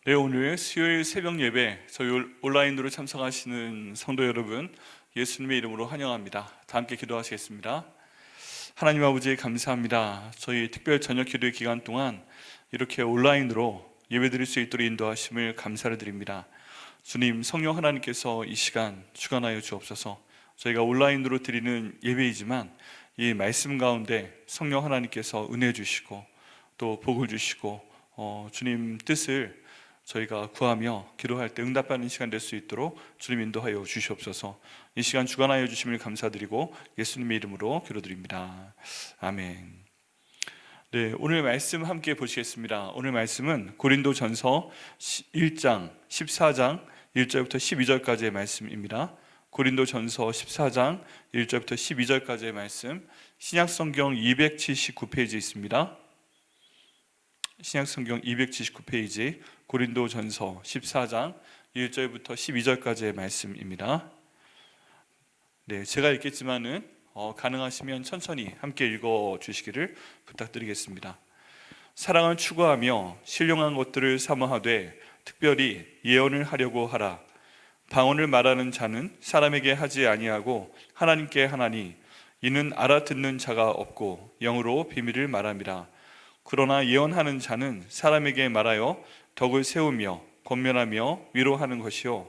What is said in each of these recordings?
네, 오늘 수요일 새벽 예배 저희 온라인으로 참석하시는 성도 여러분, 예수님의 이름으로 환영합니다. 다 함께 기도하시겠습니다. 하나님 아버지 감사합니다. 저희 특별 저녁 기도의 기간 동안 이렇게 온라인으로 예배드릴 수 있도록 인도하심을 감사를 드립니다. 주님, 성령 하나님께서 이 시간 주관하여 주옵소서. 저희가 온라인으로 드리는 예배이지만 이 말씀 가운데 성령 하나님께서 은혜 주시고 또 복을 주시고 주님 뜻을 저희가 구하며 기도할 때 응답받는 시간 될 수 있도록 주님 인도하여 주시옵소서. 이 시간 주관하여 주심을 감사드리고 예수님의 이름으로 기도드립니다. 아멘. 네, 오늘 말씀 함께 보시겠습니다. 오늘 말씀은 고린도전서 1장 14장 1절부터 12절까지의 말씀입니다. 고린도전서 14장 1절부터 12절까지의 말씀, 신약성경 279페이지에 있습니다. 신약성경 279페이지 고린도전서 14장 1절부터 12절까지의 말씀입니다. 네, 제가 읽겠지만은 가능하시면 천천히 함께 읽어주시기를 부탁드리겠습니다. 사랑을 추구하며 신령한 것들을 사모하되 특별히 예언을 하려고 하라. 방언을 말하는 자는 사람에게 하지 아니하고 하나님께 하나니 이는 알아듣는 자가 없고 영으로 비밀을 말함이라. 그러나 예언하는 자는 사람에게 말하여 덕을 세우며 권면하며 위로하는 것이요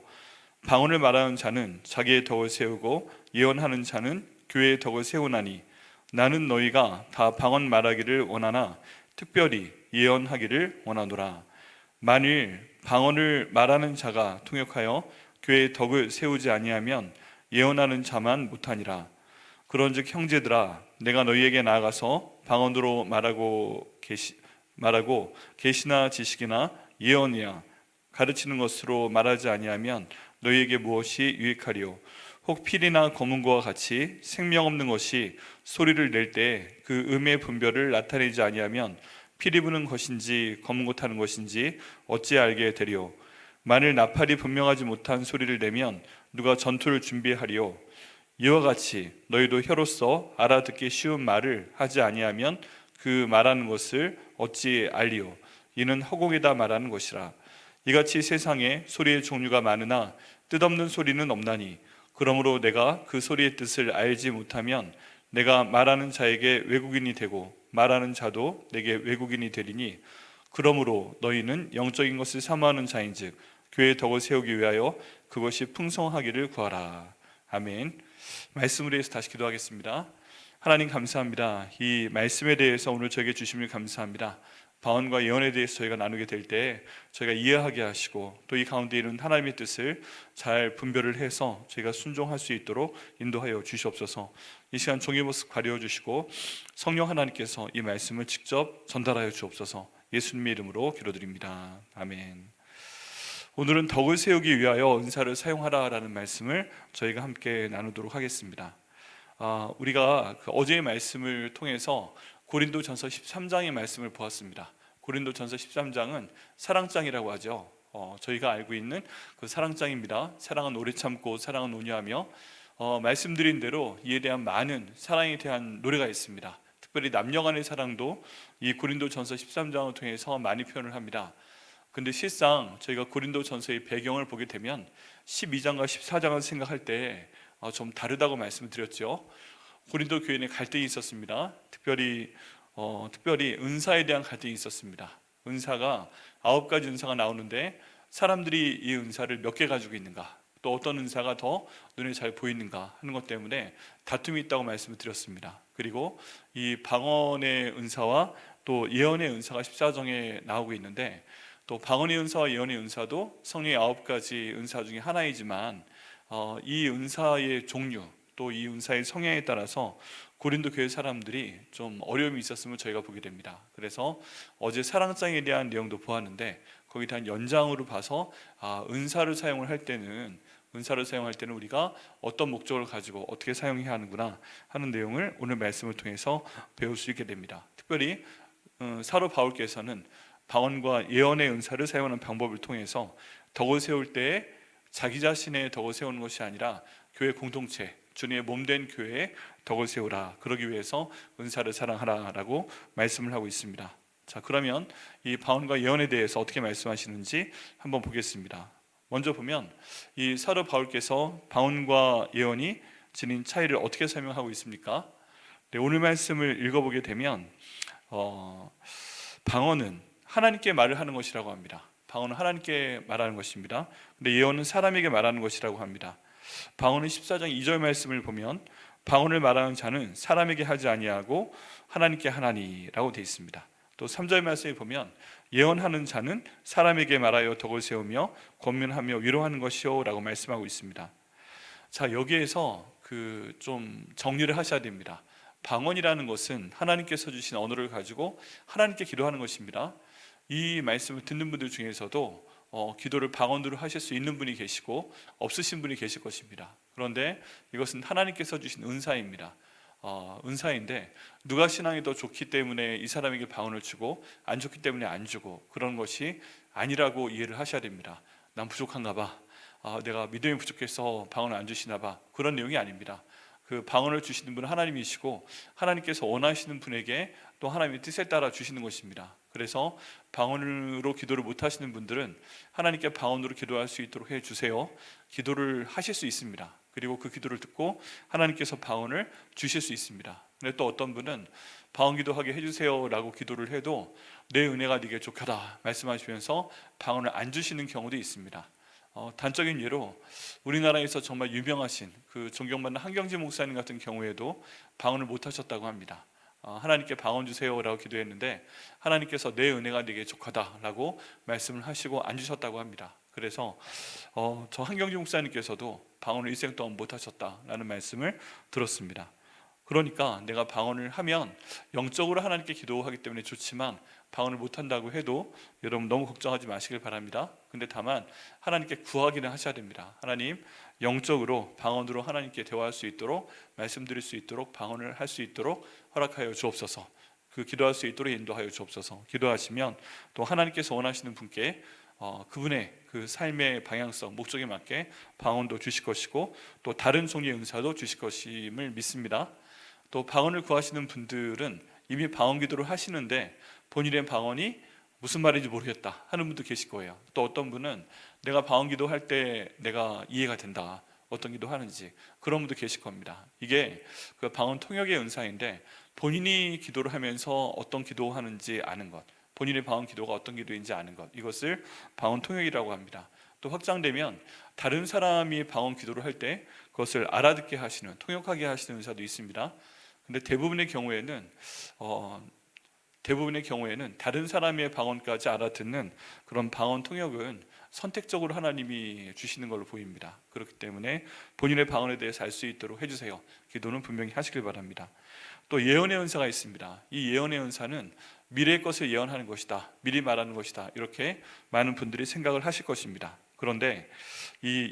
방언을 말하는 자는 자기의 덕을 세우고 예언하는 자는 교회의 덕을 세우나니 나는 너희가 다 방언 말하기를 원하나 특별히 예언하기를 원하노라. 만일 방언을 말하는 자가 통역하여 교회의 덕을 세우지 아니하면 예언하는 자만 못하니라. 그런즉 형제들아, 내가 너희에게 나아가서 방언으로 말하고 계시나 지식이나 예언이야 가르치는 것으로 말하지 아니하면 너희에게 무엇이 유익하리요? 혹 필이나 검은고와 같이 생명 없는 것이 소리를 낼 때 그 음의 분별을 나타내지 아니하면 피리 부는 것인지 검은 것 하는 것인지 어찌 알게 되리요? 만일 나팔이 분명하지 못한 소리를 내면 누가 전투를 준비하리요? 이와 같이 너희도 혀로서 알아듣기 쉬운 말을 하지 아니하면 그 말하는 것을 어찌 알리요? 이는 허공에다 말하는 것이라. 이같이 세상에 소리의 종류가 많으나 뜻없는 소리는 없나니 그러므로 내가 그 소리의 뜻을 알지 못하면 내가 말하는 자에게 외국인이 되고 말하는 자도 내게 외국인이 되리니 그러므로 너희는 영적인 것을 사모하는 자인즉 교회의 덕을 세우기 위하여 그것이 풍성하기를 구하라. 아멘. 말씀을 위해서 다시 기도하겠습니다. 하나님 감사합니다. 이 말씀에 대해서 오늘 저에게 주심을 감사합니다. 방언과 예언에 대해서 저희가 나누게 될 때 저희가 이해하게 하시고 또 이 가운데 있는 하나님의 뜻을 잘 분별을 해서 저희가 순종할 수 있도록 인도하여 주시옵소서. 이 시간 종의 모습 가려 주시고 성령 하나님께서 이 말씀을 직접 전달하여 주옵소서. 예수님의 이름으로 기도드립니다. 아멘. 오늘은 덕을 세우기 위하여 은사를 사용하라라는 말씀을 저희가 함께 나누도록 하겠습니다. 우리가 어제의 말씀을 통해서 고린도전서 13장의 말씀을 보았습니다. 고린도전서 13장은 사랑장이라고 하죠. 저희가 알고 있는 그 사랑장입니다. 사랑은 오래 참고 사랑은 온유하며 말씀드린 대로 이에 대한 많은 사랑에 대한 노래가 있습니다. 특별히 남녀 간의 사랑도 이 고린도전서 13장을 통해서 많이 표현을 합니다. 근데 실상 저희가 고린도전서의 배경을 보게 되면 12장과 14장을 생각할 때 좀 다르다고 말씀을 드렸죠. 고린도 교회에 갈등이 있었습니다. 특별히 은사에 대한 갈등이 있었습니다. 은사가 9가지 은사가 나오는데 사람들이 이 은사를 몇 개 가지고 있는가, 또 어떤 은사가 더 눈에 잘 보이는가 하는 것 때문에 다툼이 있다고 말씀을 드렸습니다. 그리고 이 방언의 은사와 또 예언의 은사가 14장에 나오고 있는데 또 방언의 은사와 예언의 은사도 성령의 9가지 은사 중에 하나이지만 이 은사의 종류 또 이 은사의 성향에 따라서 고린도 교회 사람들이 좀 어려움이 있었음을 저희가 보게 됩니다. 그래서 어제 사랑장에 대한 내용도 보았는데 거기에 대한 연장으로 봐서 은사를 사용을 할 때는 우리가 어떤 목적을 가지고 어떻게 사용해야 하는구나 하는 내용을 오늘 말씀을 통해서 배울 수 있게 됩니다. 특별히 사도 바울께서는 방언과 예언의 은사를 사용하는 방법을 통해서 덕을 세울 때 자기 자신의 덕을 세우는 것이 아니라 교회 공동체, 주님의 몸된 교회에 덕을 세우라. 그러기 위해서 은사를 사랑하라라고 말씀을 하고 있습니다. 자, 그러면 이 방언과 예언에 대해서 어떻게 말씀하시는지 한번 보겠습니다. 먼저 보면 이 사도 바울께서 방언과 예언이 지닌 차이를 어떻게 설명하고 있습니까? 네, 오늘 말씀을 읽어보게 되면 방언은 하나님께 말을 하는 것이라고 합니다. 방언은 하나님께 말하는 것입니다. 근데 예언은 사람에게 말하는 것이라고 합니다. 방언은 14장 2절 말씀을 보면 방언을 말하는 자는 사람에게 하지 아니하고 하나님께 하나니라고 되어 있습니다. 또 3절 말씀에 보면 예언하는 자는 사람에게 말하여 덕을 세우며 권면하며 위로하는 것이요 라고 말씀하고 있습니다. 자, 여기에서 좀 정리를 하셔야 됩니다. 방언이라는 것은 하나님께서 주신 언어를 가지고 하나님께 기도하는 것입니다. 이 말씀을 듣는 분들 중에서도 기도를 방언으로 하실 수 있는 분이 계시고 없으신 분이 계실 것입니다. 그런데 이것은 하나님께서 주신 은사입니다. 은사인데 누가 신앙이 더 좋기 때문에 이 사람에게 방언을 주고 안 좋기 때문에 안 주고 그런 것이 아니라고 이해를 하셔야 됩니다. 난 부족한가 봐. 내가 믿음이 부족해서 방언을 안 주시나 봐. 그런 내용이 아닙니다. 그 방언을 주시는 분은 하나님이시고 하나님께서 원하시는 분에게 또 하나님의 뜻에 따라 주시는 것입니다. 그래서 방언으로 기도를 못 하시는 분들은 하나님께 방언으로 기도할 수 있도록 해주세요. 기도를 하실 수 있습니다. 그리고 그 기도를 듣고 하나님께서 방언을 주실 수 있습니다. 근데 또 어떤 분은 방언 기도하게 해주세요 라고 기도를 해도 내 은혜가 네게 족하다 말씀하시면서 방언을 안 주시는 경우도 있습니다. 단적인 예로 우리나라에서 정말 유명하신 그 존경받는 한경지 목사님 같은 경우에도 방언을 못 하셨다고 합니다. 하나님께 방언 주세요 라고 기도했는데 하나님께서 내 은혜가 네게 족하다 라고 말씀을 하시고 안 주셨다고 합니다. 그래서 저 한경지 목사님께서도 방언을 일생 동안 못 하셨다라는 말씀을 들었습니다. 그러니까 내가 방언을 하면 영적으로 하나님께 기도하기 때문에 좋지만 방언을 못한다고 해도 여러분 너무 걱정하지 마시길 바랍니다. 근데 다만 하나님께 구하기는 하셔야 됩니다. 하나님, 영적으로 방언으로 하나님께 대화할 수 있도록 말씀드릴 수 있도록 방언을 할 수 있도록 허락하여 주옵소서. 그 기도할 수 있도록 인도하여 주옵소서. 기도하시면 또 하나님께서 원하시는 분께 그분의 그 삶의 방향성, 목적에 맞게 방언도 주실 것이고 또 다른 종류의 은사도 주실 것임을 믿습니다. 또 방언을 구하시는 분들은 이미 방언 기도를 하시는데 본인의 방언이 무슨 말인지 모르겠다 하는 분도 계실 거예요. 또 어떤 분은 내가 방언 기도할 때 내가 이해가 된다, 어떤 기도 하는지, 그런 분도 계실 겁니다. 이게 그 방언 통역의 은사인데 본인이 기도를 하면서 어떤 기도하는지 아는 것, 본인의 방언 기도가 어떤 기도인지 아는 것, 이것을 방언 통역이라고 합니다. 또 확장되면 다른 사람이 방언 기도를 할 때 그것을 알아듣게 하시는, 통역하게 하시는 은사도 있습니다. 근데 대부분의 경우에는 다른 사람의 방언까지 알아듣는 그런 방언 통역은 선택적으로 하나님이 주시는 걸로 보입니다. 그렇기 때문에 본인의 방언에 대해서 알 수 있도록 해주세요. 기도는 분명히 하시길 바랍니다. 또 예언의 은사가 있습니다. 이 예언의 은사는 미래의 것을 예언하는 것이다, 미리 말하는 것이다, 이렇게 많은 분들이 생각을 하실 것입니다. 그런데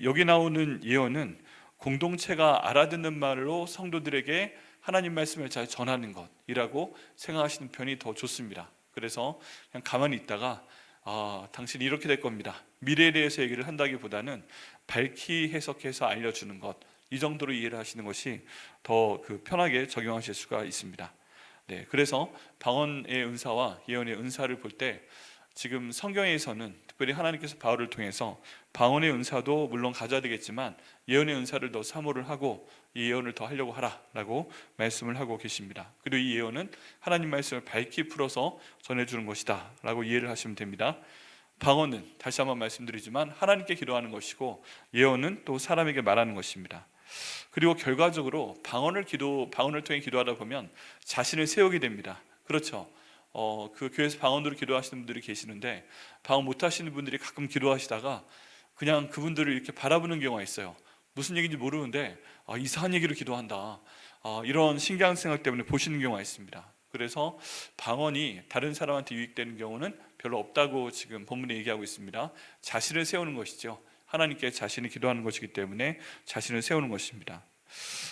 여기 나오는 예언은 공동체가 알아듣는 말로 성도들에게 하나님 말씀을 잘 전하는 것이라고 생각하시는 편이 더 좋습니다. 그래서 그냥 가만히 있다가 당신이 이렇게 될 겁니다, 미래에 대해서 얘기를 한다기보다는 밝히 해석해서 알려주는 것, 이 정도로 이해를 하시는 것이 더 편하게 적용하실 수가 있습니다. 네, 그래서 방언의 은사와 예언의 은사를 볼 때 지금 성경에서는 특별히 하나님께서 바울을 통해서 방언의 은사도 물론 가져야 되겠지만 예언의 은사를 더 사모를 하고 이 예언을 더 하려고 하라라고 말씀을 하고 계십니다. 그리고 이 예언은 하나님 말씀을 밝히 풀어서 전해주는 것이다 라고 이해를 하시면 됩니다. 방언은 다시 한번 말씀드리지만 하나님께 기도하는 것이고 예언은 또 사람에게 말하는 것입니다. 그리고 결과적으로 방언을 통해 기도하다 보면 자신을 세우게 됩니다. 그렇죠? 그 교회에서 방언으로 기도하시는 분들이 계시는데 방언 못 하시는 분들이 가끔 기도하시다가 그냥 그분들을 이렇게 바라보는 경우가 있어요. 무슨 얘기인지 모르는데 이상한 얘기로 기도한다, 이런 신기한 생각 때문에 보시는 경우가 있습니다. 그래서 방언이 다른 사람한테 유익되는 경우는 별로 없다고 지금 본문에 얘기하고 있습니다. 자신을 세우는 것이죠. 하나님께 자신이 기도하는 것이기 때문에 자신을 세우는 것입니다.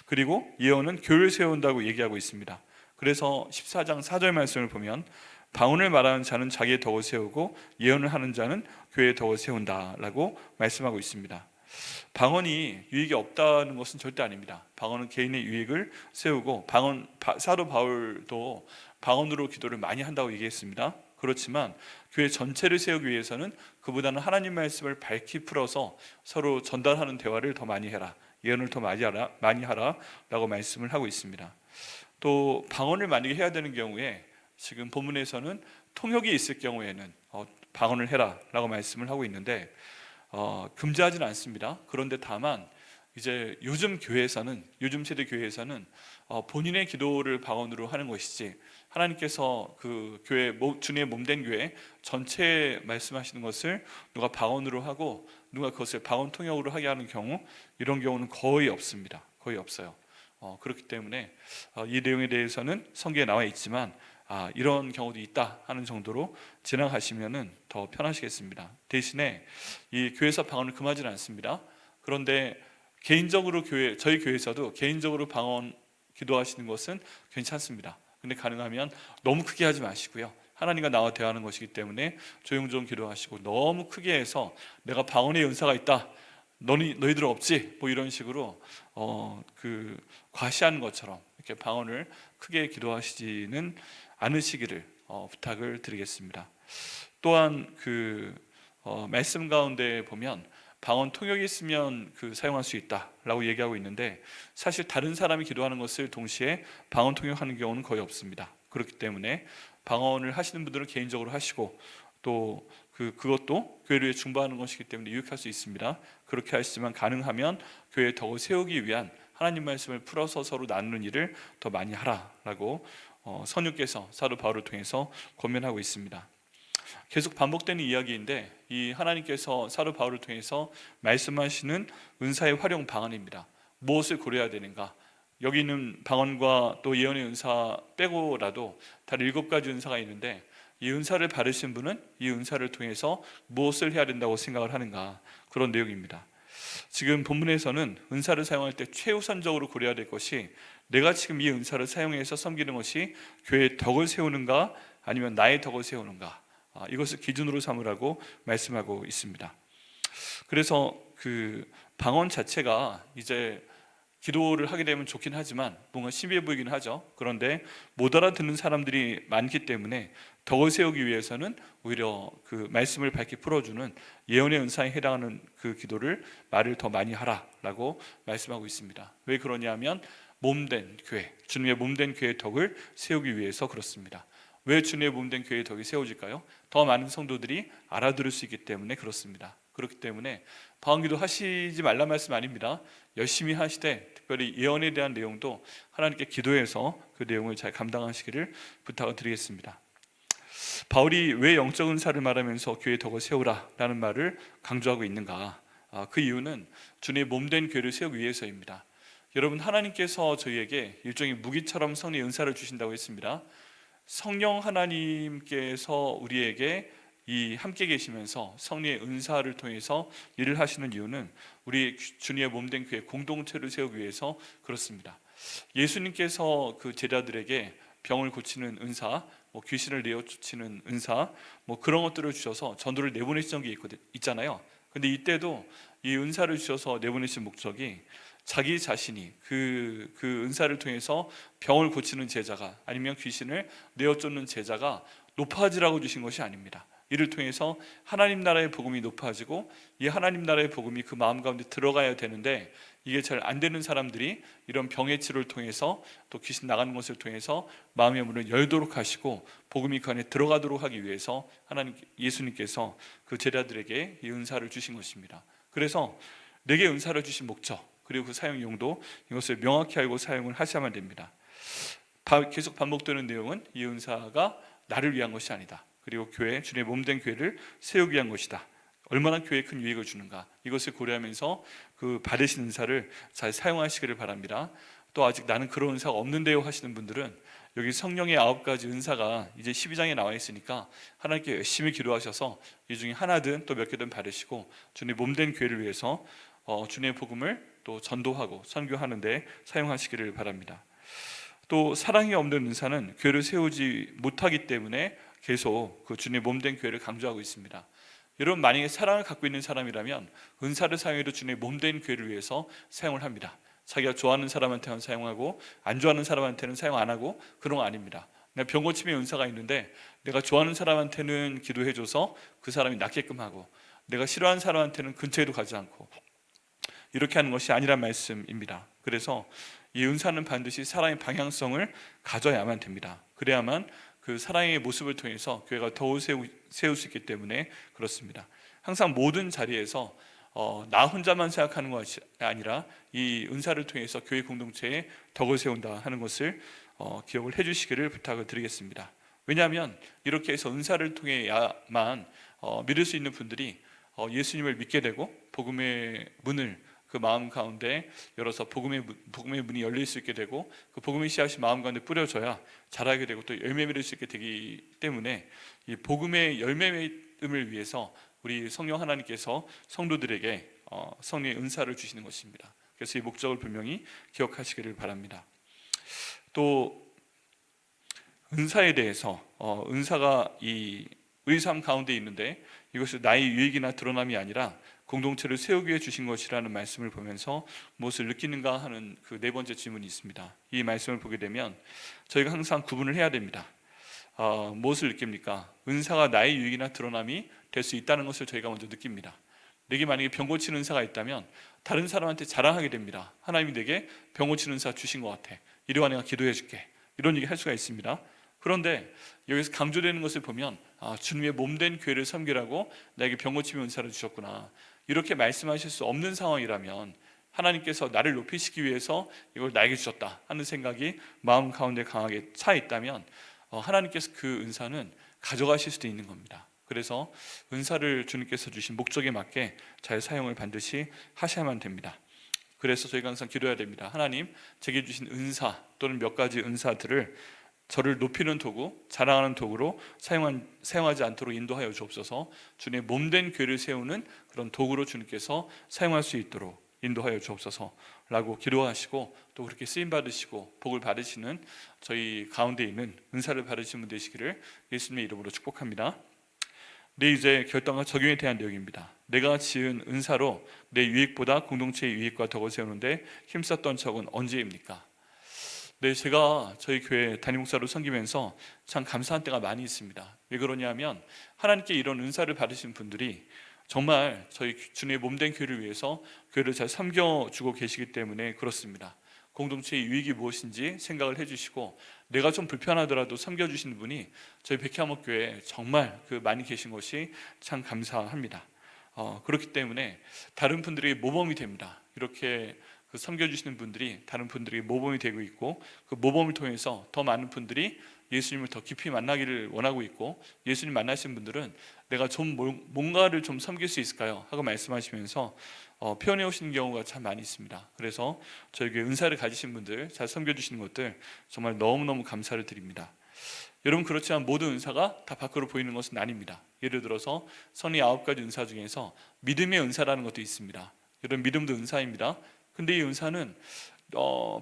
그리고 예언은 교회를 세운다고 얘기하고 있습니다. 그래서 14장 4절 말씀을 보면 방언을 말하는 자는 자기의 덕을 세우고 예언을 하는 자는 교회의 덕을 세운다라고 말씀하고 있습니다. 방언이 유익이 없다는 것은 절대 아닙니다. 방언은 개인의 유익을 세우고 사도 바울도 방언으로 기도를 많이 한다고 얘기했습니다. 그렇지만 교회 전체를 세우기 위해서는 그보다는 하나님 말씀을 밝히 풀어서 서로 전달하는 대화를 더 많이 해라, 예언을 더 많이 하라라고 말씀을 하고 있습니다. 또 방언을 만약에 해야 되는 경우에 지금 본문에서는 통역이 있을 경우에는 방언을 해라라고 말씀을 하고 있는데 금지하지는 않습니다. 그런데 다만 이제 요즘 세대 교회에서는 본인의 기도를 방언으로 하는 것이지 하나님께서 그 교회 주님의 몸된 교회 전체에 말씀하시는 것을 누가 방언으로 하고 누가 그것을 방언 통역으로 하게 하는 경우, 이런 경우는 거의 없습니다. 거의 없어요. 그렇기 때문에 이 내용에 대해서는 성경에 나와 있지만 이런 경우도 있다 하는 정도로 지나가시면은 더 편하시겠습니다. 대신에 이 교회에서 방언을 금하지는 않습니다. 그런데 개인적으로 저희 교회에서도 개인적으로 방언 기도하시는 것은 괜찮습니다. 근데 가능하면 너무 크게 하지 마시고요. 하나님과 나와 대화하는 것이기 때문에 조용조용 기도하시고, 너무 크게 해서 내가 방언의 은사가 있다, 너희들 없지, 뭐 이런 식으로 과시하는 것처럼 이렇게 방언을 크게 기도하시지는 않으시기를 부탁을 드리겠습니다. 또한 말씀 가운데 보면 방언 통역이 있으면 사용할 수 있다라고 얘기하고 있는데, 사실 다른 사람이 기도하는 것을 동시에 방언 통역하는 경우는 거의 없습니다. 그렇기 때문에 방언을 하시는 분들은 개인적으로 하시고, 또 그것도 교회를 위해 중보하는 것이기 때문에 유익할 수 있습니다. 그렇게 하시지만 가능하면 교회에 더 세우기 위한 하나님 말씀을 풀어서 서로 나누는 일을 더 많이 하라라고 선유께서 사도 바울을 통해서 권면하고 있습니다. 계속 반복되는 이야기인데, 이 하나님께서 사도 바울을 통해서 말씀하시는 은사의 활용 방안입니다. 무엇을 고려해야 되는가? 여기 있는 방언과 또 예언의 은사 빼고라도 다 7가지 은사가 있는데, 이 은사를 받으신 분은 이 은사를 통해서 무엇을 해야 된다고 생각을 하는가, 그런 내용입니다. 지금 본문에서는 은사를 사용할 때 최우선적으로 고려해야 될 것이, 내가 지금 이 은사를 사용해서 섬기는 것이 교회의 덕을 세우는가 아니면 나의 덕을 세우는가, 이것을 기준으로 삼으라고 말씀하고 있습니다. 그래서 방언 자체가 이제 기도를 하게 되면 좋긴 하지만 뭔가 신비해 보이긴 하죠. 그런데 못 알아듣는 사람들이 많기 때문에 덕을 세우기 위해서는 오히려 말씀을 밝게 풀어주는 예언의 은사에 해당하는 기도를 말을 더 많이 하라라고 말씀하고 있습니다. 왜 그러냐면 몸된 교회, 주님의 몸된 교회의 덕을 세우기 위해서 그렇습니다. 왜 주님의 몸된 교회의 덕이 세워질까요? 더 많은 성도들이 알아들을 수 있기 때문에 그렇습니다. 그렇기 때문에 방언기도 하시지 말란 말씀 아닙니다. 열심히 하시되, 특별히 예언에 대한 내용도 하나님께 기도해서 그 내용을 잘 감당하시기를 부탁을 드리겠습니다. 바울이 왜 영적 은사를 말하면서 교회의 덕을 세우라라는 말을 강조하고 있는가? 그 이유는 주님의 몸된 교회를 세우기 위해서입니다. 여러분, 하나님께서 저희에게 일종의 무기처럼 성령의 은사를 주신다고 했습니다. 성령 하나님께서 우리에게 함께 계시면서 성령의 은사를 통해서 일을 하시는 이유는 우리 주님의 몸된 교회 공동체를 세우기 위해서 그렇습니다. 예수님께서 제자들에게 병을 고치는 은사, 귀신을 내어쫓는 은사, 그런 것들을 주셔서 전도를 내보내신 적이 있잖아요. 근데 이때도 이 은사를 주셔서 내보내신 목적이 자기 자신이 그 은사를 통해서 병을 고치는 제자가, 아니면 귀신을 내어쫓는 제자가 높아지라고 주신 것이 아닙니다. 이를 통해서 하나님 나라의 복음이 높아지고, 이 하나님 나라의 복음이 그 마음 가운데 들어가야 되는데, 이게 잘 안 되는 사람들이 이런 병의 치료를 통해서, 또 귀신 나가는 것을 통해서 마음의 문을 열도록 하시고 복음이 그 안에 들어가도록 하기 위해서 예수님께서 그 제자들에게 이 은사를 주신 것입니다. 그래서 내게 은사를 주신 목적, 그리고 그 사용 용도, 이것을 명확히 알고 사용을 하셔야만 됩니다. 계속 반복되는 내용은 이 은사가 나를 위한 것이 아니다, 그리고 주님의 몸된 교회를 세우기 위한 것이다. 얼마나 교회에 큰 유익을 주는가, 이것을 고려하면서 받으신 은사를 잘 사용하시기를 바랍니다. 또 아직 나는 그런 은사가 없는데요 하시는 분들은 여기 성령의 9가지 은사가 이제 12장에 나와 있으니까 하나님께 열심히 기도하셔서 이 중에 하나든 또 몇 개든 받으시고 주님의 몸된 교회를 위해서 주님의 복음을 또 전도하고 선교하는 데 사용하시기를 바랍니다. 또 사랑이 없는 은사는 교회를 세우지 못하기 때문에 계속 주님의 몸된 교회를 강조하고 있습니다. 여러분, 만약에 사랑을 갖고 있는 사람이라면 은사를 사용해도 주님의 몸된 교회를 위해서 사용을 합니다. 자기가 좋아하는 사람한테는 사용하고 안 좋아하는 사람한테는 사용 안 하고 그런 거 아닙니다. 내가 병 고침의 은사가 있는데 내가 좋아하는 사람한테는 기도해줘서 그 사람이 낫게끔 하고 내가 싫어하는 사람한테는 근처에도 가지 않고 이렇게 하는 것이 아니란 말씀입니다. 그래서 이 은사는 반드시 사랑의 방향성을 가져야만 됩니다. 그래야만 그 사랑의 모습을 통해서 교회가 더 세울 수 있기 때문에 그렇습니다. 항상 모든 자리에서 나 혼자만 생각하는 것이 아니라 이 은사를 통해서 교회 공동체에 덕을 세운다 하는 것을 기억을 해주시기를 부탁을 드리겠습니다. 왜냐하면 이렇게 해서 은사를 통해야만 믿을 수 있는 분들이 예수님을 믿게 되고 복음의 문을 그 마음 가운데 열어서 복음의 문이 열릴 수 있게 되고 그 복음의 씨앗이 마음 가운데 뿌려져야 자라게 되고 또 열매 맺을 수 있게 되기 때문에 이 복음의 열매 맺음을 위해서 우리 성령 하나님께서 성도들에게 성령의 은사를 주시는 것입니다. 그래서 이 목적을 분명히 기억하시기를 바랍니다. 또 은사에 대해서 은사가 우리 삶 가운데 있는데 이것이 나의 유익이나 드러남이 아니라 공동체를 세우기 위해 주신 것이라는 말씀을 보면서 무엇을 느끼는가 하는 그 네 번째 질문이 있습니다. 이 말씀을 보게 되면 저희가 항상 구분을 해야 됩니다. 무엇을 느낍니까? 은사가 나의 유익이나 드러남이 될 수 있다는 것을 저희가 먼저 느낍니다. 내게 만약에 병 고치는 은사가 있다면 다른 사람한테 자랑하게 됩니다. 하나님이 내게 병 고치는 은사 주신 것 같아. 이리 와 내가 기도해 줄게. 이런 얘기 할 수가 있습니다. 그런데 여기서 강조되는 것을 보면 주님의 몸된 교회를 섬기라고 나에게 병 고침의 은사를 주셨구나. 이렇게 말씀하실 수 없는 상황이라면 하나님께서 나를 높이시기 위해서 이걸 나에게 주셨다 하는 생각이 마음 가운데 강하게 차 있다면 하나님께서 그 은사는 가져가실 수도 있는 겁니다. 그래서 은사를 주님께서 주신 목적에 맞게 잘 사용을 반드시 하셔야만 됩니다. 그래서 저희가 항상 기도해야 됩니다. 하나님, 제게 주신 은사 또는 몇 가지 은사들을 저를 높이는 도구, 자랑하는 도구로 사용하지 않도록 인도하여 주옵소서. 주님의 몸된 교회를 세우는 그런 도구로 주님께서 사용할 수 있도록 인도하여 주옵소서 라고 기도하시고 또 그렇게 쓰임받으시고 복을 받으시는 저희 가운데 있는 은사를 받으신 분 되시기를 예수님의 이름으로 축복합니다. 네, 이제 결단과 적용에 대한 내용입니다. 내가 지은 은사로 내 유익보다 공동체의 유익과 덕을 세우는데 힘썼던 적은 언제입니까? 네, 제가 저희 교회 담임 목사로 섬기면서 참 감사한 때가 많이 있습니다. 왜 그러냐면 하나님께 이런 은사를 받으신 분들이 정말 저희 주님의 몸된 교회를 위해서 교회를 잘 섬겨주고 계시기 때문에 그렇습니다. 공동체의 유익이 무엇인지 생각을 해주시고 내가 좀 불편하더라도 섬겨주시는 분이 저희 백향목교회에 정말 많이 계신 것이 참 감사합니다. 그렇기 때문에 다른 분들에게 모범이 됩니다. 이렇게 섬겨주시는 분들이 다른 분들에게 모범이 되고 있고 그 모범을 통해서 더 많은 분들이 예수님을 더 깊이 만나기를 원하고 있고 예수님 만나신 분들은 내가 좀 뭔가를 좀 섬길 수 있을까요? 하고 말씀하시면서 표현해 오시는 경우가 참 많이 있습니다. 그래서 저에게 은사를 가지신 분들 잘 섬겨주시는 것들 정말 너무너무 감사를 드립니다. 여러분, 그렇지만 모든 은사가 다 밖으로 보이는 것은 아닙니다. 예를 들어서 선의 9가지 은사 중에서 믿음의 은사라는 것도 있습니다. 여러분, 믿음도 은사입니다. 근데 이 은사는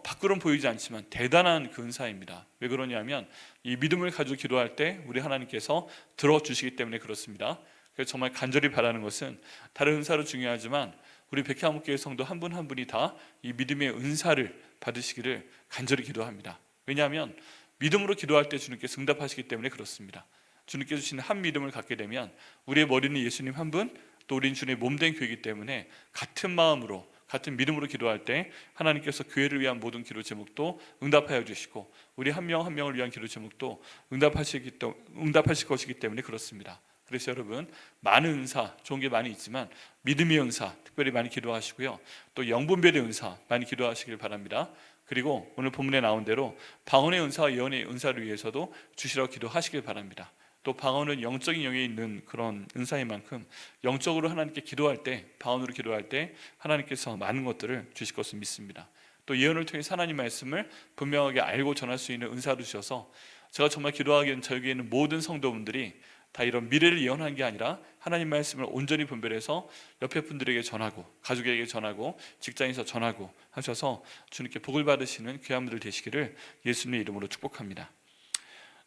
밖으로는 보이지 않지만 대단한 그 은사입니다. 왜 그러냐면 이 믿음을 가지고 기도할 때 우리 하나님께서 들어주시기 때문에 그렇습니다. 그래서 정말 간절히 바라는 것은 다른 은사도 중요하지만 우리 백향목교회 성도 한 분 한 분이 다 이 믿음의 은사를 받으시기를 간절히 기도합니다. 왜냐하면 믿음으로 기도할 때 주님께서 응답하시기 때문에 그렇습니다. 주님께서 주시는 한 믿음을 갖게 되면 우리의 머리는 예수님 한 분, 또 우리는 주님의 몸된 교회이기 때문에 같은 마음으로 같은 믿음으로 기도할 때 하나님께서 교회를 위한 모든 기도 제목도 응답하여 주시고 우리 한 명 한 명을 위한 기도 제목도 응답하실 것이기 때문에 그렇습니다. 그래서 여러분, 많은 은사, 좋은 게 많이 있지만 믿음의 은사 특별히 많이 기도하시고요. 또 영분별의 은사 많이 기도하시길 바랍니다. 그리고 오늘 본문에 나온 대로 방언의 은사와 예언의 은사를 위해서도 주시라고 기도하시길 바랍니다. 또 방언은 영적인 영역에 있는 그런 은사인 만큼 영적으로 하나님께 기도할 때, 방언으로 기도할 때 하나님께서 많은 것들을 주실 것을 믿습니다. 또 예언을 통해서 하나님 말씀을 분명하게 알고 전할 수 있는 은사도 주셔서 제가 정말 기도하기에는 저에게 있는 모든 성도분들이 다 이런 미래를 예언한 게 아니라 하나님 말씀을 온전히 분별해서 옆에 분들에게 전하고 가족에게 전하고 직장에서 전하고 하셔서 주님께 복을 받으시는 귀한 분들 되시기를 예수님의 이름으로 축복합니다.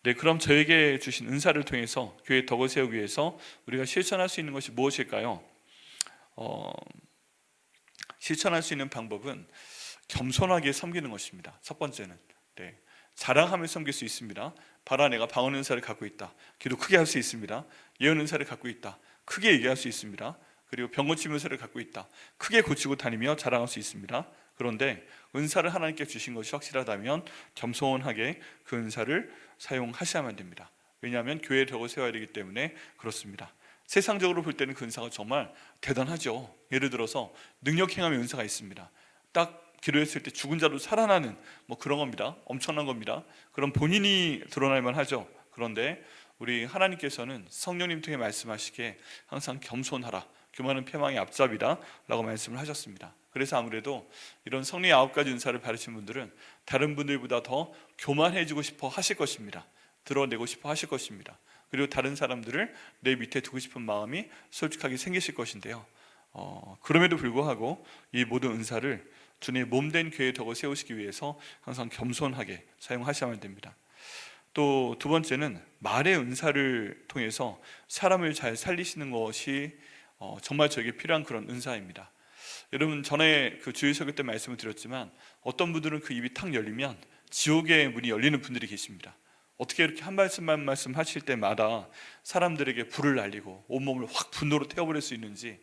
네, 그럼 저에게 주신 은사를 통해서 교회의 덕을 세우기 위해서 우리가 실천할 수 있는 것이 무엇일까요? 실천할 수 있는 방법은 겸손하게 섬기는 것입니다. 첫 번째는 자랑하며 섬길 수 있습니다. 봐라, 내가 방언 은사를 갖고 있다. 기도 크게 할 수 있습니다. 예언 은사를 갖고 있다. 크게 얘기할 수 있습니다. 그리고 병 고침 은사를 갖고 있다. 크게 고치고 다니며 자랑할 수 있습니다. 그런데 은사를 하나님께 주신 것이 확실하다면 겸손하게 그 은사를 사용하셔야만 됩니다. 왜냐하면 교회를 더 세워야 되기 때문에 그렇습니다. 세상적으로 볼 때는 그 은사가 정말 대단하죠. 예를 들어서 능력 행함의 은사가 있습니다. 딱 기도했을 때 죽은 자도 살아나는 그런 겁니다. 엄청난 겁니다. 그럼 본인이 드러날 만하죠. 그런데 우리 하나님께서는 성령님 통해 말씀하시기에 항상 겸손하라, 교만은 패망의 앞잡이다 라고 말씀을 하셨습니다. 그래서 아무래도 이런 성령의 9가지 은사를 받으신 분들은 다른 분들보다 더 교만해지고 싶어 하실 것입니다. 드러내고 싶어 하실 것입니다. 그리고 다른 사람들을 내 밑에 두고 싶은 마음이 솔직하게 생기실 것인데요, 그럼에도 불구하고 이 모든 은사를 주님의 몸된 교회에 더 세우시기 위해서 항상 겸손하게 사용하셔야만 됩니다. 또 두 번째는 말의 은사를 통해서 사람을 잘 살리시는 것이 정말 저에게 필요한 그런 은사입니다. 여러분, 전에 그 주일 설교 때 말씀을 드렸지만 어떤 분들은 그 입이 탁 열리면 지옥의 문이 열리는 분들이 계십니다. 어떻게 이렇게 한 말씀만 말씀하실 때마다 사람들에게 불을 날리고 온몸을 확 분노로 태워버릴 수 있는지,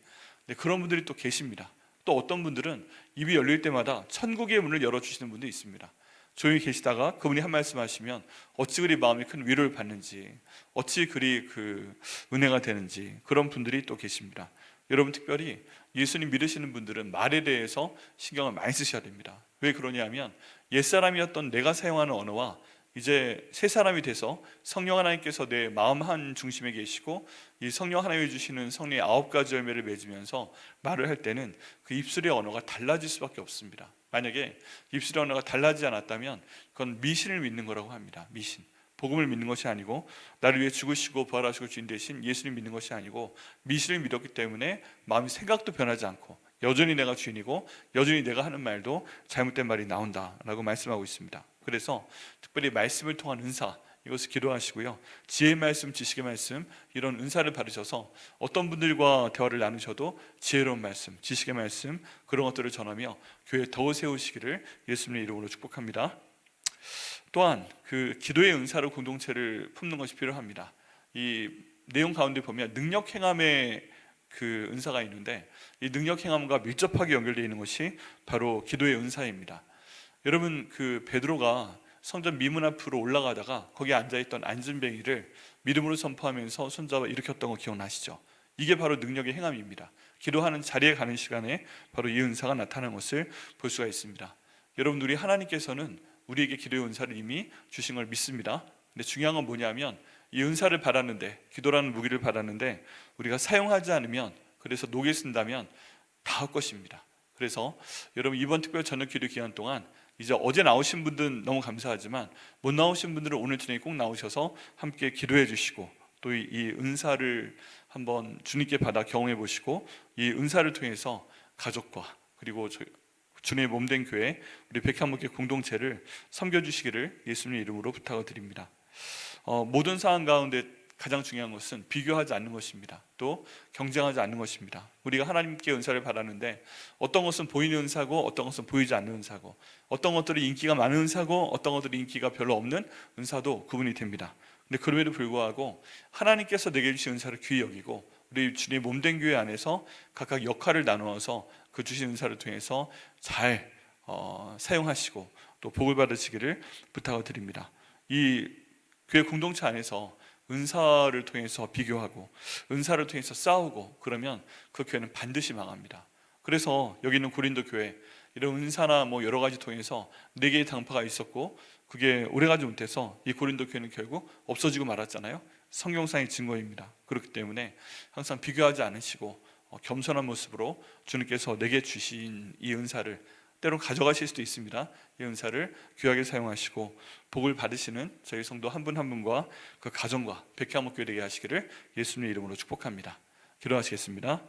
그런 분들이 또 계십니다. 또 어떤 분들은 입이 열릴 때마다 천국의 문을 열어주시는 분도 있습니다. 조용히 계시다가 그분이 한 말씀 하시면 어찌 그리 마음이 큰 위로를 받는지, 어찌 그리 그 은혜가 되는지, 그런 분들이 또 계십니다. 여러분, 특별히 예수님 믿으시는 분들은 말에 대해서 신경을 많이 쓰셔야 됩니다. 왜 그러냐면 옛사람이었던 내가 사용하는 언어와 이제 새 사람이 돼서 성령 하나님께서 내 마음 한 중심에 계시고 이 성령 하나님이 주시는 성령의 9가지 열매를 맺으면서 말을 할 때는 그 입술의 언어가 달라질 수밖에 없습니다. 만약에 입술의 언어가 달라지지 않았다면 그건 미신을 믿는 거라고 합니다. 미신, 복음을 믿는 것이 아니고, 나를 위해 죽으시고 부활하시고 주인 되신 예수를 믿는 것이 아니고 미신을 믿었기 때문에 마음의 생각도 변하지 않고 여전히 내가 주인이고 여전히 내가 하는 말도 잘못된 말이 나온다라고 말씀하고 있습니다. 그래서 특별히 말씀을 통한 은사, 이것을 기도하시고요, 지혜의 말씀, 지식의 말씀, 이런 은사를 받으셔서 어떤 분들과 대화를 나누셔도 지혜로운 말씀, 지식의 말씀, 그런 것들을 전하며 교회 더 세우시기를 예수님의 이름으로 축복합니다. 또한 그 기도의 은사로 공동체를 품는 것이 필요합니다. 이 내용 가운데 보면 능력 행함의 그 은사가 있는데, 이 능력 행함과 밀접하게 연결되어 있는 것이 바로 기도의 은사입니다. 여러분, 그 베드로가 성전 미문 앞으로 올라가다가 거기에 앉아있던 안진뱅이를 믿음으로 선포하면서 손잡아 일으켰던 거 기억나시죠? 이게 바로 능력의 행함입니다. 기도하는 자리에 가는 시간에 바로 이 은사가 나타나는 것을 볼 수가 있습니다. 여러분, 우리 하나님께서는 우리에게 기도의 은사를 이미 주신 걸 믿습니다. 근데 중요한 건 뭐냐면 이 은사를 받았는데, 기도라는 무기를 받았는데 우리가 사용하지 않으면, 그래서 녹에 쓴다면 다 헛것입니다. 그래서 여러분, 이번 특별 저녁 기도 기간 동안 이제 어제 나오신 분들은 너무 감사하지만 못 나오신 분들은 오늘 저녁에 꼭 나오셔서 함께 기도해 주시고, 또 이 은사를 한번 주님께 받아 경험해 보시고 이 은사를 통해서 가족과 그리고 주님의 몸된 교회, 우리 백향목회 공동체를 섬겨주시기를 예수님의 이름으로 부탁을 드립니다. 모든 상황 가운데 가장 중요한 것은 비교하지 않는 것입니다. 또 경쟁하지 않는 것입니다. 우리가 하나님께 은사를 받았는데 어떤 것은 보이는 은사고 어떤 것은 보이지 않는 은사고, 어떤 것들이 인기가 많은 은사고 어떤 것들이 인기가 별로 없는 은사도 구분이 됩니다. 근데 그럼에도 불구하고 하나님께서 내게 주신 은사를 귀히 여기고 우리 주님의 몸된 교회 안에서 각각 역할을 나누어서 그 주신 은사를 통해서 잘 사용하시고 또 복을 받으시기를 부탁을 드립니다. 이 교회 공동체 안에서 은사를 통해서 비교하고 은사를 통해서 싸우고 그러면 그 교회는 반드시 망합니다. 그래서 여기 있는 고린도 교회, 이런 은사나 여러 가지 통해서 4개의 당파가 있었고 그게 오래가지 못해서 이 고린도 교회는 결국 없어지고 말았잖아요. 성경상의 증거입니다. 그렇기 때문에 항상 비교하지 않으시고 겸손한 모습으로 주님께서 내게 주신 이 은사를 때론 가져가실 수도 있습니다. 이 은사를 귀하게 사용하시고 복을 받으시는 저희 성도 한 분 한 분과 그 가정과 백향목교회 되게 하시기를 예수님의 이름으로 축복합니다. 기도하시겠습니다.